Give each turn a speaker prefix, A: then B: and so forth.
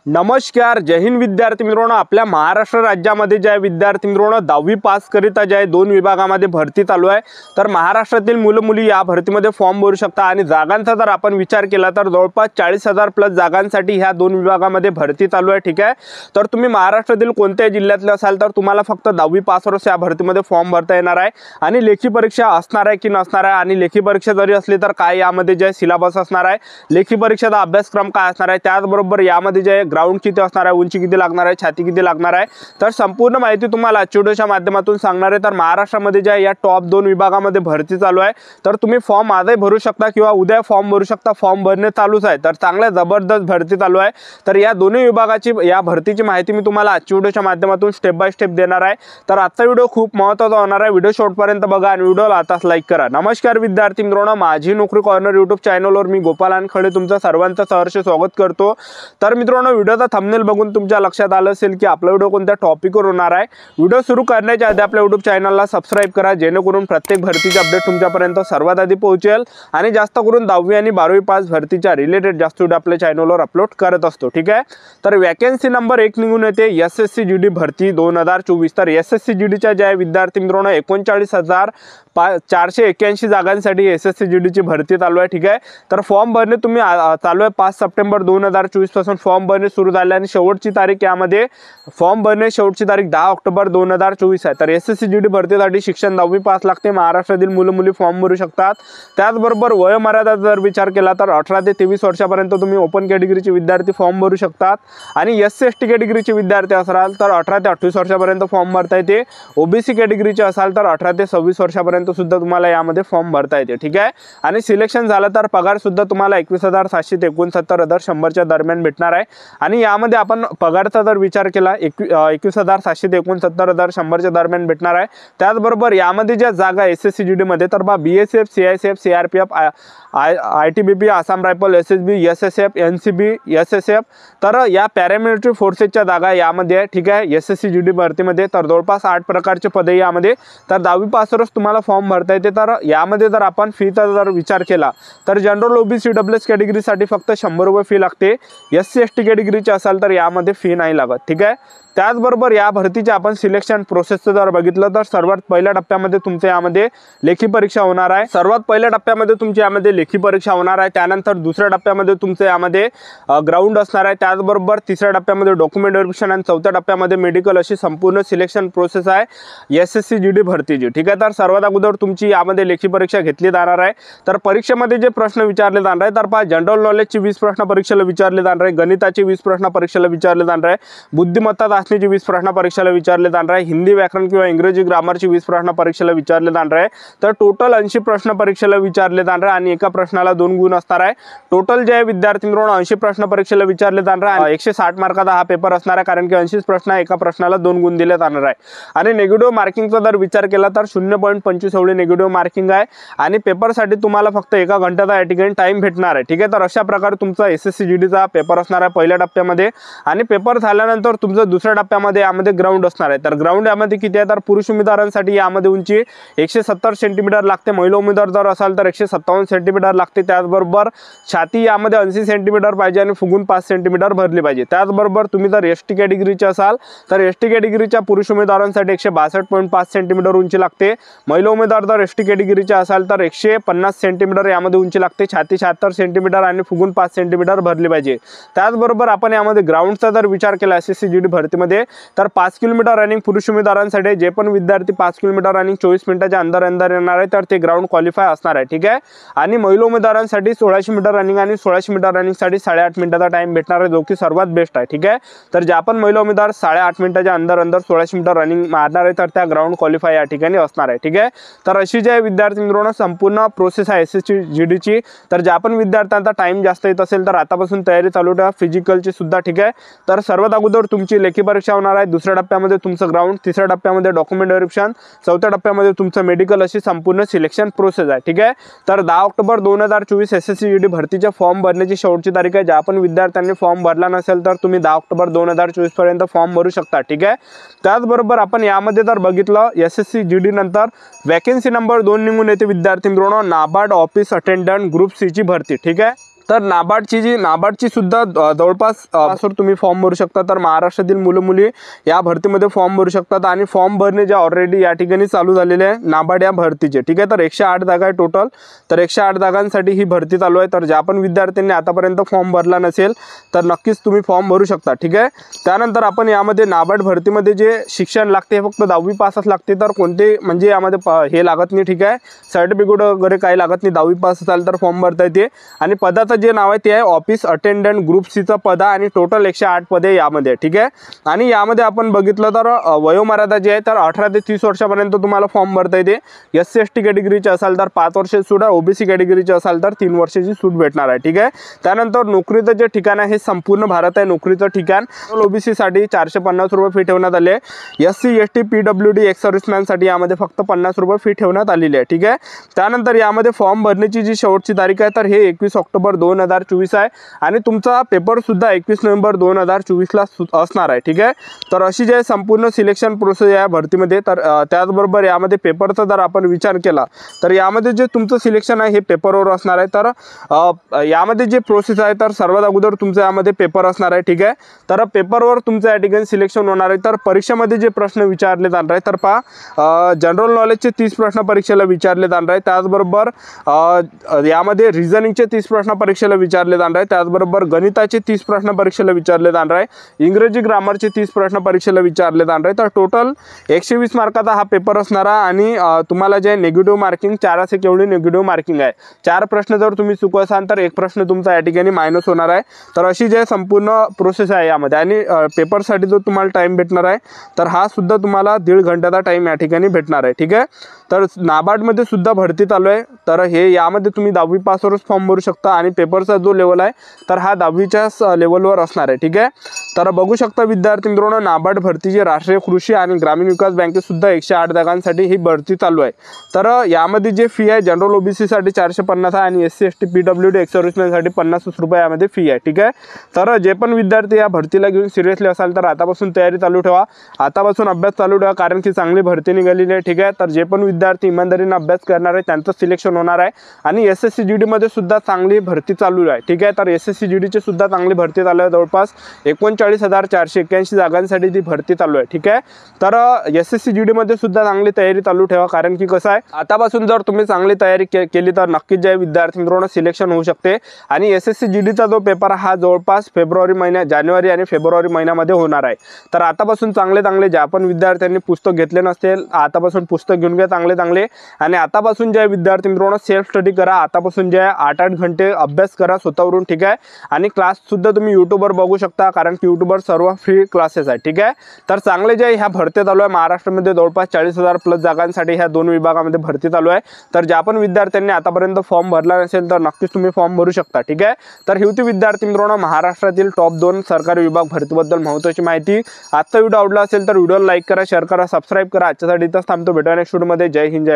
A: नमस्कार, जय हिंद विद्यार्थी मित्रांनो। आपल्या महाराष्ट्र राज्यामध्ये जे विद्यार्थी मित्रांनो 10वी पास करिता जे दोन विभागामध्ये भरती चालू आहे, तर महाराष्ट्रातील मुलं मुली या भरतीमध्ये फॉर्म भरू शकता। आणि जागांचा जर आपण विचार केला तर जवळपास 40,000 प्लस जागांसाठी ह्या दोन विभागामध्ये भरती चालू आहे। ठीक आहे, तर तुम्ही महाराष्ट्रातील कोणत्याही जिल्ह्यातले असाल तर तुम्हाला फक्त 10वी पासवरच या भरतीमध्ये फॉर्म भरता येणार आहे। आणि लेखी परीक्षा असणार आहे की नसणार आहे, आणि लेखी परीक्षा जरी असली तर काय यामध्ये जे सिलेबस असणार आहे, लेखी परीक्षेचा अभ्यासक्रम काय असणार आहे, त्याचबरोबर यामध्ये जे ग्राउंड किती असणार आहे, उंची किती लागणार आहे, छाती किती लागणार आहे, तर संपूर्ण माहिती तुम्हाला व्हिडिओच्या माध्यमातून सांगणार आहे। तर महाराष्ट्रामध्ये जे या टॉप 2 विभागामध्ये भरती चालू आहे, तर तुम्ही फॉर्म आजही भरू शकता किंवा उद्या फॉर्म भरू शकता। फॉर्म भरणे चालूच आहे, तर चांगल्या जबरदस्त भरती चालू आहे। तर या दोन्ही विभागाची या भरतीची माहिती मी तुम्हाला व्हिडिओच्या माध्यमातून स्टेप बाय स्टेप देणार आहे। तर आजचा व्हिडिओ खूप महत्त्वाचा होणार आहे, व्हिडिओ शेवटपर्यंत बघा आणि व्हिडिओला आताच लाईक करा। नमस्कार विद्यार्थी मित्रांनो, माझी नोकरी कॉर्नर यूट्यूब चॅनलवर मी गोपाल अनखडे तुमचं सर्वांचं सहर्ष स्वागत करतो। तर मित्रांनो, व्हिडिओचा थंबनेल बघून तुमच्या लक्षात आलं असेल की आपला व्हिडिओ कोणत्या टॉपिकवर होणार आहे। व्हिडिओ सुरू करण्याच्या आधी आपल्या यूट्यूब चॅनलला सबस्क्राइब करा, जेणेकरून प्रत्येक भरतीचे अपडेट तुमच्यापर्यंत सर्वात आधी पोहोचेल। आणि जास्त करून 10वी आणि 12वी पास भरतीच्या रिलेटेड जास्त व्हिडिओ आपल्या चॅनलवर अपलोड करत असतो। ठीक आहे, तर वॅकन्सी नंबर 1 निघून येते एसएससी जीडी भरती 2024। तर एसएससी जीडीच्या ज्या विद्यार्थी मित्रांनो 39,481 जागांसाठी एसएससी जीडीची भरती चालू आहे। ठीक आहे, तर फॉर्म भरणे तुम्ही चालू आहे 5 सप्टेंबर 2024 पासून फॉर्म भरणे सुरू झाले आणि शेवटची तारीख यामध्ये फॉर्म भरणे शेवटची तारीख 10 ऑक्टोबर 2024 आहे। तर एसएससी जीडी भरतीसाठी शिक्षण 10वी पास लागते। महाराष्ट्रातील मुलं मुली फॉर्म भरू शकतात। त्याचबरोबर वयोमर्यादा जर विचार केला तर 18 ते 23 वर्षापर्यंत तुम्ही ओपन कॅटेगरीचे विद्यार्थी फॉर्म भरू शकतात। आणि एससी एसटी कॅटेगरीचे विद्यार्थी असाल तर 18 ते 28 वर्षापर्यंत फॉर्म भरता येते। ओबीसी कॅटेगरीचे असाल तर 18 ते 26 वर्षापर्यंत सुद्धा तुम्हाला यामध्ये फॉर्म भरता येते। ठीक आहे, आणि सिलेक्शन झालं तर पगार सुद्धा तुम्हाला 21,769 ते 100च्या दरम्यान भेटणार आहे। आणि यामध्ये आपण पगारचा जर विचार केला 21,769 ते 100च्या दरम्यान भेटणार आहे। त्याचबरोबर यामध्ये ज्या जागा एसएससी जीडी मध्ये तर BSF, CISF, CRPF, ITBP, Assam rifle, SSB, SSF, NCB, SSF, तर या पॅरामिलिटरी फोर्सेसच्या जागा यामध्ये आहे। ठीक आहे, एसएससी जीडी भरतीमध्ये तर जवळपास 8 प्रकारचे पदे यामध्ये, तर 10वी पासवरच तुम्हाला फॉर्म भरता येते। तर यामध्ये जर आपण फीचा जर विचार केला तर जनरल ओबीसी डब्ल्यूएस कॅटेगरीसाठी फक्त 100 रुपये फी लागते। एससी एसटी कॅटेगरीचे असाल तर यामध्ये फी नाही लागत। ठीक आहे, त्याचबरोबर या भरतीचे आपण सिलेक्शन प्रोसेसचं जर बघितलं तर सर्वात पहिल्या टप्प्यामध्ये तुमच्या यामध्ये लेखी परीक्षा होणार आहे। सर्वात पहिल्या टप्प्यामध्ये तुमच्या यामध्ये लेखी परीक्षा होणार आहे। त्यानंतर दुसऱ्या टप्प्यामध्ये तुमच्या यामध्ये ग्राउंड असणार आहे। त्याचबरोबर तिसऱ्या टप्प्यामध्ये डॉक्युमेंट व्हेरिफिकेशन आणि चौथ्या टप्प्यामध्ये मेडिकल, अशी संपूर्ण सिलेक्शन प्रोसेस आहे एसएससी जीडी भरतीची। ठीक आहे, तर सर्वात अगोदर तुमची यामध्ये लेखी परीक्षा घेतली जाणार आहे। तर परीक्षेमध्ये जे प्रश्न विचारले जाणार आहे तर पहा, जनरल नॉलेजची 20 प्रश्न परीक्षेला विचारले जाणार आहे, गणिताची 20 प्रश्न परीक्षेला विचारले जाणार आहे, बुद्धिमत्ता 20 प्रश्न परीक्षेला विचारले जाणार आहे, हिंदी व्याकरण किंवा इंग्रजी ग्रामरची 20 प्रश्न परीक्षेला विचारले जाणार आहे। तर टोटल 80 प्रश्न परीक्षेला विचारले जाणार आहे आणि एका प्रश्नाला 2 गुण असणार आहे। टोटल जे विद्यार्थी मित्रांनो 80 प्रश्न परीक्षेला विचारले जाणार आहे। 160 मार्काचा हा पेपर असणार आहे, कारण की 80 प्रश्न एका प्रश्नाला 2 गुण दिले जाणार आहे। आणि निगेटिव्ह मार्किंगचा जर विचार केला तर 0.25 एवढी निगेटिव्ह मार्किंग आहे। आणि पेपरसाठी तुम्हाला फक्त 1 घंट्याचा या ठिकाणी टाइम भेटणार आहे। ठीक आहे, तर अशा प्रकारे तुमचा एसएससी जीडीचा पेपर असणार आहे पहिल्या टप्प्यामध्ये। आणि पेपर झाल्यानंतर तुमचं दुसऱ्या टप्प्यामध्ये यामध्ये ग्राउंड असणार आहे। तर ग्राउंड यामध्ये किती आहे तर पुरुष उमेदवारांसाठी यामध्ये उंची 170 सेंटीमीटर लागते, महिला उमेदवार जर असाल तर 157 सेंटीमीटर लागते। त्याचबरोबर छाती यामध्ये 80 सेंटीमीटर पाहिजे आणि फुगून 5 सेंटीमीटर भरली पाहिजे। त्याचबरोबर तुम्ही जर एसटी कॅटेगरीचे असाल तर एसटी कॅटेगरीच्या पुरुष उमेदवारांसाठी 162.5 सेंटीमीटर उंची लागते, महिला उमेदवार जर एसटी कॅटेगरीचे असाल तर 150 सेंटीमीटर यामध्ये उंची लागते, छाती 76 सेंटीमीटर आणि फुगून 5 सेंटीमीटर भरली पाहिजे। त्याचबरोबर आपण यामध्ये ग्राउंडचा जर विचार केला एसएससी जीडी भरतीमध्ये तर 5 किलोमीटर रनिंग पुरुष उमेदवारांसाठी, जे पण विद्यार्थी 5 किलोमीटर रनिंग 24 मिनिटाच्या अंदर येणार आहे तर ते ग्राउंड क्वालिफाय असणार आहे। ठीक आहे, आणि महिला उमेदवारांसाठी 1600 मीटर रनिंग आणि 1600 मीटर रनिंगसाठी 8.5 मिनिटाचा टाइम भेटणार आहे, जो की सर्वात बेस्ट आहे। ठीक आहे, तर ज्या पण महिला उमेदवार 8.5 मिनिटाच्या अंदर 1600 मीटर रनिंग मारणार आहे तर त्या ग्राउंड क्वालिफाय या ठिकाणी असणार आहे। ठीक आहे, तर अशी जे विद्यार्थी मित्रांनो संपूर्ण प्रोसेस आहे एसएससी जीडीची। तर ज्या पण विद्यार्थ्यांचा टाइम जास्त येत असेल तर आतापासून तयारी चालू ठेवा फिजिकलची सुद्धा। ठीक आहे, तर सर्वात अगोदर तुमची लेखी परीक्षा होणार आहे, दुसऱ्या टप्प्यामध्ये तुमचं ग्राउंड, तिसऱ्या टप्प्यामध्ये डॉक्युमेंट व्हेरिफिकेशन, चौथ्या टप्प्यामध्ये तुमचं मेडिकल, अशी संपूर्ण सिलेक्शन प्रोसेस आहे। ठीक आहे, तर 10 ऑक्टोबर 2024 एसएससी जीडी भरतीच्या फॉर्म भरण्याची शेवटची तारीख आहे। ज्या पण विद्यार्थ्यांनी फॉर्म भरला नसेल तर तुम्ही 10 ऑक्टोबर 2024 पर्यंत फॉर्म भरू शकता। ठीक आहे, त्याचबरोबर आपण यामध्ये जर बघितलं एसएससी जीडी नंतर वॅकन्सी नंबर 2 निघून येते विद्यार्थी मित्रांनो NABARD office attendant group C ची भरती। ठीक आहे, तर नाबार्डची सुद्धा जवळपास तुम्ही फॉर्म भरू शकता। तर महाराष्ट्रातील मुलं मुली या भरतीमध्ये फॉर्म भरू शकतात आणि फॉर्म भरणे जे ऑलरेडी या ठिकाणी चालू झालेले आहे नाबार्ड या भरतीचे, ठीक आहे। तर 108 जागा आहे टोटल, तर 108 जागांसाठी ही भरती चालू आहे। तर ज्या पण विद्यार्थ्यांनी आतापर्यंत फॉर्म भरला नसेल तर नक्कीच तुम्ही फॉर्म भरू शकता, ठीक आहे। त्यानंतर आपण यामध्ये नाबार्ड भरतीमध्ये जे शिक्षण लागते हे फक्त 10वी पासच लागते, तर कोणते म्हणजे यामध्ये हे लागत नाही, ठीक आहे। सर्टिफिकेट वगैरे काही लागत नाही, 10वी पास असाल तर फॉर्म भरता येते। आणि पदाचं जे नाव आहे ते आहे ऑफिस अटेंडंट ग्रुप सीचं पद आणि टोटल 108 पदे यामध्ये, ठीक आहे। आणि यामध्ये आपण बघितलं तर वयोमर्यादा जी आहे तर 18 ते 30 वर्षापर्यंत तुम्हाला फॉर्म भरता येते। SC ST कॅटेगरीचे असाल तर 5 वर्षाची सूट आहे, OBC कॅटेगरीचे असाल तर 3 वर्षाची सूट भेटणार आहे, ठीक आहे। त्यानंतर नोकरीचं जे ठिकाण आहे हे संपूर्ण भारत आहे नोकरीचं ठिकाण। OBC साठी 450 रुपये फी ठेवण्यात आले आहे। SC ST PWD ex serviceman साठी यामध्ये फक्त 50 रुपये फी ठेवण्यात आलेली आहे, ठीक आहे। त्यानंतर यामध्ये फॉर्म भरण्याची जी शेवटची तारीख आहे तर हे 21 ऑक्टोबर 2024 आहे आणि तुमचा पेपर सुद्धा 21 नोव्हेंबर 2024 ला असणार आहे, ठीक आहे। तर अशी जे संपूर्ण सिलेक्शन प्रोसेस आहे भरतीमध्ये, तर त्याचबरोबर यामध्ये पेपरचा जर आपण विचार केला तर यामध्ये जे तुमचं सिलेक्शन आहे हे पेपरवर असणार आहे। तर यामध्ये जे प्रोसेस आहे तर सर्वात अगोदर तुमचं यामध्ये पेपर असणार आहे, ठीक आहे। तर पेपरवर तुमचं या ठिकाणी सिलेक्शन होणार आहे। तर परीक्षेमध्ये जे प्रश्न विचारले जाणार आहे तर पहा जनरल नॉलेजचे 30 प्रश्न परीक्षेला विचारले जाणार आहे। त्याचबरोबर यामध्ये रिझनिंगचे 30 प्रश्न परीक्षेला विचारले जाणार आहे। त्याचबरोबर गणिताचे 30 प्रश्न परीक्षेला विचारले जाणार आहे। इंग्रजी ग्रामरचे 30 प्रश्न परीक्षेला विचारले जाणार आहे। तर टोटल 120 मार्काचा हा पेपर असणार आहे आणि तुम्हाला जे निगेटिव्ह मार्किंग 4 असे केवढी निगेटिव्ह मार्किंग आहे, 4 प्रश्न जर तुम्ही चुकवसाल तर 1 प्रश्न तुमचा या ठिकाणी मायनस होणार आहे। तर अशी जे संपूर्ण प्रोसेस आहे यामध्ये आणि पेपरसाठी जो तुम्हाला टाइम भेटणार आहे तर हा सुद्धा तुम्हाला 1.5 घंट्याचा टाइम या ठिकाणी भेटणार आहे, ठीक आहे। तर नाबार्डमध्ये सुद्धा भरती चालू आहे। तर हे यामध्ये तुम्ही 10वी पासवरच फॉर्म भरू शकता आणि पेपरचा जो लेवल आहे तर हा 10वीच्याच लेवलवर असणार आहे, ठीक आहे। तर बघू शकता विद्यार्थी मित्रांनो नाबार्ड भरतीची राष्ट्रीय कृषी आणि ग्रामीण विकास बँकेत सुद्धा 108 जागांसाठी ही भरती चालू आहे। तर यामध्ये जे फी आहे जनरल OBC साठी 450 आहे आणि SC ST PWD ex serviceman साठी 50 रुपये यामध्ये फी आहे, ठीक आहे। तर जे पण विद्यार्थी या भरतीला घेऊन सिरियसली असाल तर आतापासून तयारी चालू ठेवा, आतापासून अभ्यास चालू ठेवा, कारण की चांगली भरती निघालेली आहे, ठीक आहे। तर जे पण विद्यार्थी इमानदारीने अभ्यास करणार आहे त्यांचं सिलेक्शन होणार आहे आणि SSC GD मध्ये सुद्धा चांगली भरती चालू आहे, ठीक आहे। तर SSC GD ची सुद्धा चांगली भरती चालू आहे, जवळपास 39,481 जागांसाठी ती भरती चालू आहे, ठीक आहे। तर SSC GD मध्ये सुद्धा चांगली तयारी चालू ठेवा, कारण की कसं आहे आतापासून जर तुम्ही चांगली तयारी केली तर नक्कीच जे विद्यार्थी मित्रांनो सिलेक्शन होऊ शकते। आणि SSC GD चा जो पेपर हा जवळपास जानेवारी आणि फेब्रुवारी महिन्यामध्ये होणार आहे। तर आतापासून चांगले ज्या पण विद्यार्थ्यांनी पुस्तक घेतले नसतील आतापासून पुस्तक घेऊन घ्या चांगले आणि आतापासून जे विद्यार्थी मित्रांनो सेल्फ स्टडी करा, आतापासून जे 8-8 घंटे अभ्यास करा स्वतःवरून, ठीक आहे। आणि क्लास सुद्धा तुम्ही यूट्यूबवर बघू शकता, कारण की यूट्यूबवर सर्व फ्री क्लासेस आहेत, ठीक आहे। तर चांगले जे ह्या भरती चालू आहे महाराष्ट्रामध्ये जवळपास 40,000 प्लस जागांसाठी ह्या 2 विभागामध्ये भरती चालू आहे। तर ज्या पण विद्यार्थ्यांनी आतापर्यंत फॉर्म भरला नसेल तर नक्कीच तुम्ही फॉर्म भरू शकता, ठीक आहे। तर ही होती विद्यार्थी मित्रांनो महाराष्ट्रातील टॉप 2 सरकारी विभाग भरतीबद्दल महत्त्वाची माहिती। आजचा व्हिडिओ आवडला असेल तर व्हिडिओला लाईक करा, शेअर करा, सबस्क्राईब करा। आजच्यासाठी इथंच थांबतो, भेटूया नेक्स्ट व्हिडिओमध्ये। जय हिंद, जय